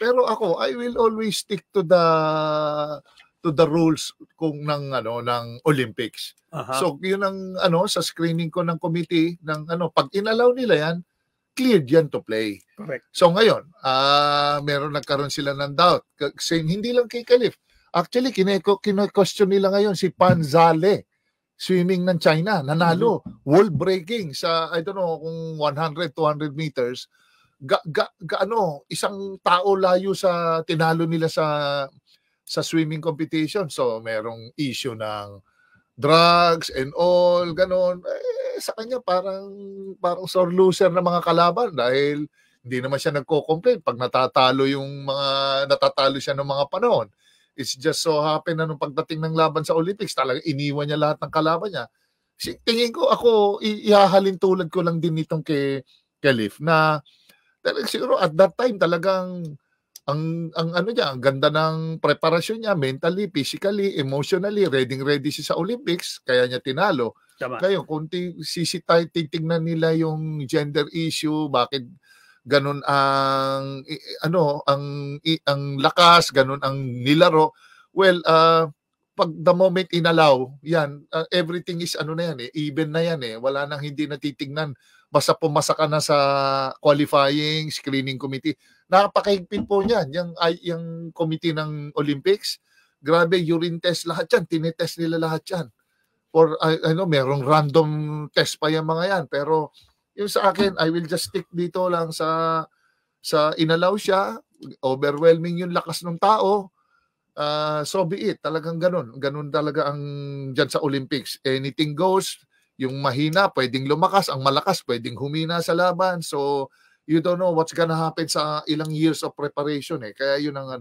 Pero ako, I will always stick to the rules kung ng Olympics. So, yun ang sa screening ko ng committee ng pag inalaw nila yan, cleared yan to play. Correct. So ngayon, meron nagkaroon sila ng doubt. Kasi hindi lang kay Khalif. Actually, kino-question nila ngayon si Pan Zale, swimming ng China, nanalo, world breaking sa, I don't know, kung 100, 200 meters. Isang tao layo sa tinalo nila sa swimming competition. So, merong issue ng drugs and all, ganon. Sa kanya parang sore loser na mga kalaban dahil hindi naman siya nagko-complain pag natatalo siya ng mga panahon. It's just so happen na nung pagdating ng laban sa Olympics, talaga iniwan niya lahat ng kalaban niya. Tingin ko ako, ihahalin tulad ko lang din nitong kay Khalif na siguro at that time talagang ang ang ganda ng preparasyon niya, mentally, physically, emotionally, ready siya sa Olympics, kaya niya tinalo. Ngayon, kung titignan nila yung gender issue, bakit ganun ang lakas, ganun ang nilaro. Well, pag the moment inalaw, yan, everything is even na yan Wala nang hindi natitignan. Basta pumasa ka na sa qualifying, screening committee. Napakahigpit po niyan. Yung committee ng Olympics, grabe, urine test lahat yan. Tinetest nila lahat yan. Or, merong random test pa yung mga yan. Pero, yung sa akin, I will just stick dito lang sa inalaw siya. Overwhelming yung lakas ng tao. So be it. Talagang ganun. Ganun talaga ang dyan sa Olympics. Anything goes. Yung mahina, pwedeng lumakas. Ang malakas, pwedeng humina sa laban. So, you don't know what's gonna happen sa ilang years of preparation Kaya yun ang